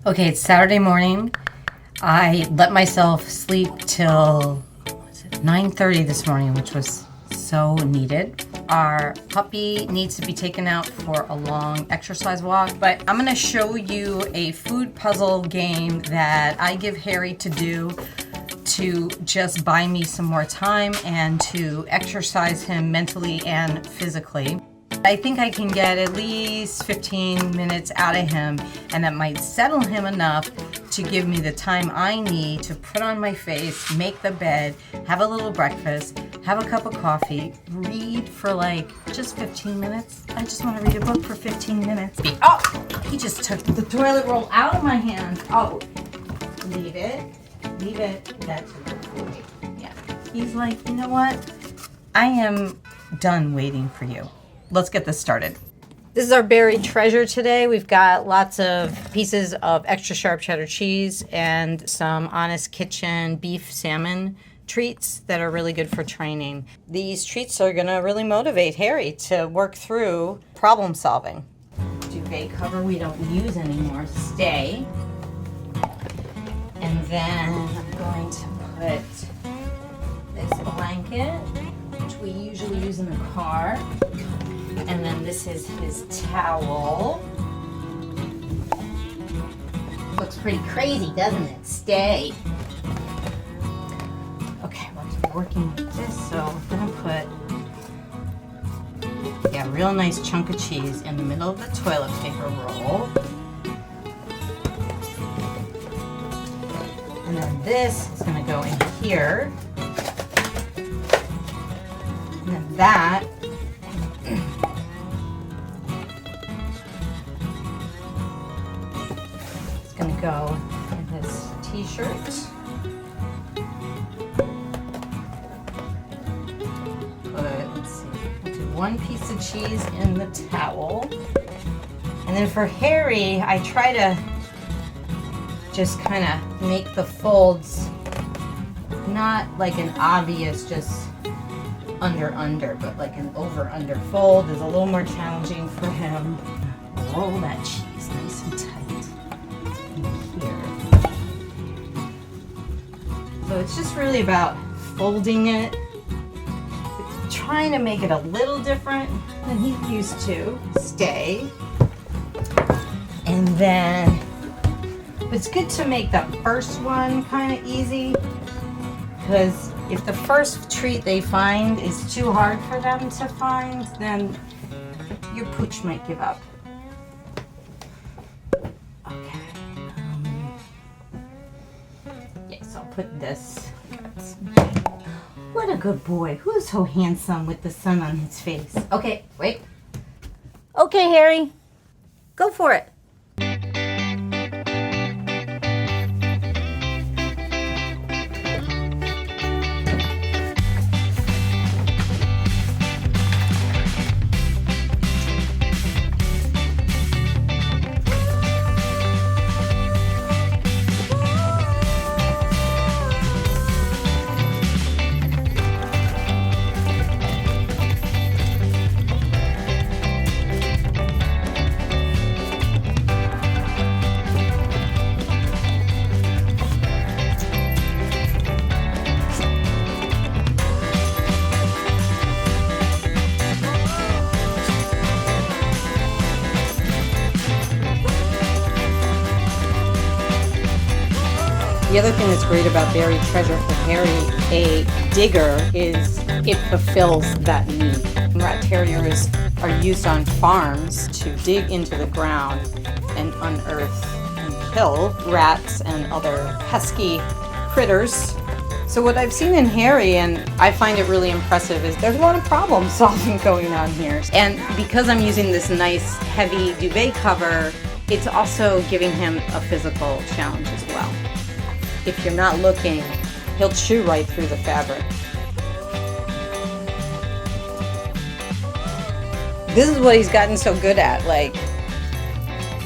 Okay, it's Saturday morning. I let myself sleep till 9:30 this morning, which was so needed. Our puppy needs to be taken out for a long exercise walk, but I'm gonna show you a food puzzle game that I give Harry to do to just buy me some more time and to exercise him mentally and physically. I think I can get at least 15 minutes out of him, and that might settle him enough to give me the time I need to put on my face, make the bed, have a little breakfast, have a cup of coffee, read for like just 15 minutes. I just want to read a book for 15 minutes. Oh, he just took the toilet roll out of my hand. Oh, leave it. Leave it. That's a good boy. Yeah. He's like, you know what? I am done waiting for you. Let's get this started. This is our buried treasure today. We've got lots of pieces of extra sharp cheddar cheese and some Honest Kitchen beef salmon treats that are really good for training. These treats are gonna really motivate Harry to work through problem solving. Duvet cover we don't use anymore, stay. And then I'm going to put this blanket, which we usually use in the car. And then this is his towel. Looks pretty crazy, doesn't it? Stay. Okay, we're gonna be working with this, so I'm gonna put a real nice chunk of cheese in the middle of the toilet paper roll. And then this is gonna go in here. And then that go in this t-shirt. Let's see, I'll do one piece of cheese in the towel. And then for Harry, I try to just kind of make the folds not like an obvious just under, but like an over-under fold is a little more challenging for him. Roll that cheese nice and tight. So it's just really about folding it, trying to make it a little different than he's used to. Stay. And then, it's good to make the first one kind of easy, because if the first treat they find is too hard for them to find, then your pooch might give up. I'll put this. What a good boy. Who's so handsome with the sun on his face? Okay, wait. Okay, Harry. Go for it. The other thing that's great about buried treasure for Harry, a digger, is it fulfills that need. Rat terriers are used on farms to dig into the ground and unearth and kill rats and other pesky critters. So what I've seen in Harry, and I find it really impressive, is there's a lot of problem solving going on here. And because I'm using this nice heavy duvet cover, it's also giving him a physical challenge as well. If you're not looking, he'll chew right through the fabric. This is what he's gotten so good at, like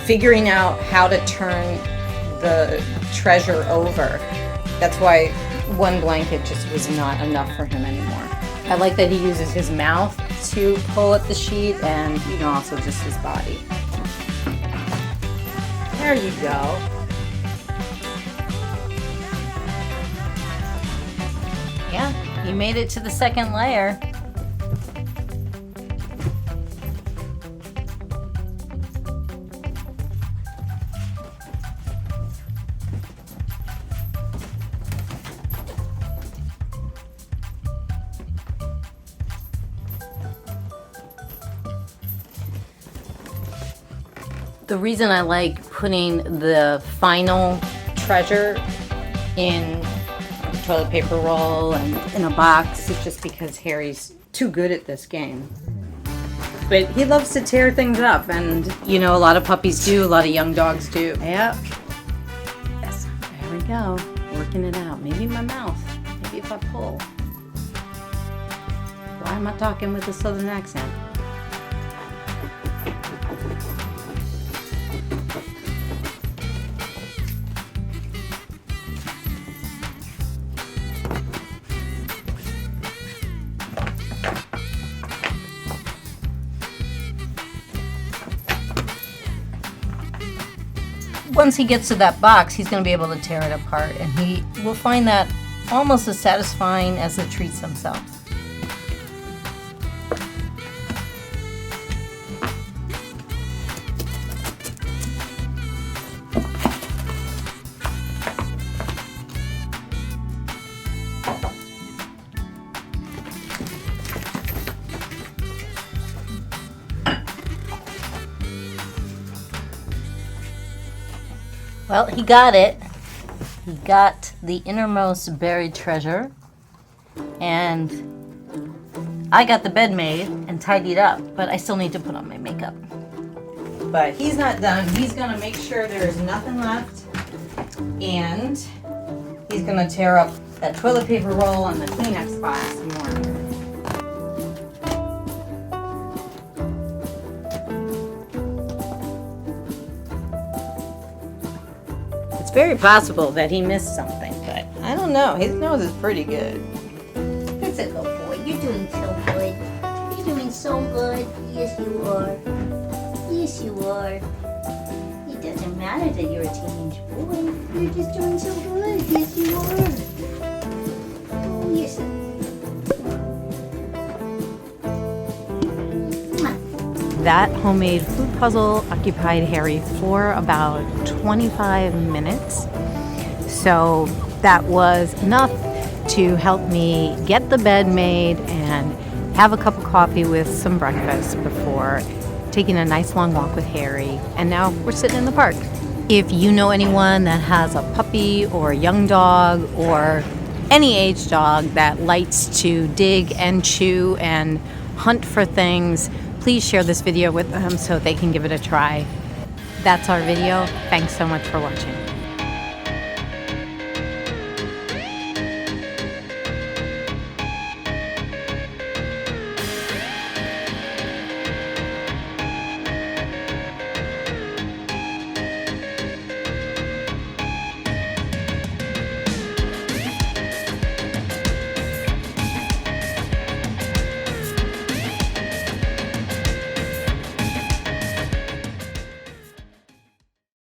figuring out how to turn the treasure over. That's why one blanket just was not enough for him anymore. I like that he uses his mouth to pull at the sheet, and also just his body. There you go. Yeah, he made it to the second layer. The reason I like putting the final treasure in toilet paper roll and in a box is just because Harry's too good at this game. But he loves to tear things up, and you know, a lot of puppies do, a lot of young dogs do. Yep. Yes, there we go. Working it out. Maybe my mouth. Maybe if I pull. Why am I talking with a southern accent? Once he gets to that box, he's going to be able to tear it apart, and he will find that almost as satisfying as the treats themselves. Well, he got it. He got the innermost buried treasure. And I got the bed made and tidied up, but I still need to put on my makeup. But he's not done. He's gonna make sure there's nothing left. And he's gonna tear up that toilet paper roll and the Kleenex box some more. It's very possible that he missed something, but I don't know. His nose is pretty good. That's a good boy. You're doing so good. You're doing so good. Yes, you are. Yes, you are. It doesn't matter that you're a teenage boy. You're just doing so good. Yes, you are. Oh, yes. That homemade food puzzle occupied Harry for about 25 minutes. So that was enough to help me get the bed made and have a cup of coffee with some breakfast before taking a nice long walk with Harry. And now we're sitting in the park. If you know anyone that has a puppy or a young dog or any age dog that likes to dig and chew and hunt for things, please share this video with them so they can give it a try. That's our video. Thanks so much for watching.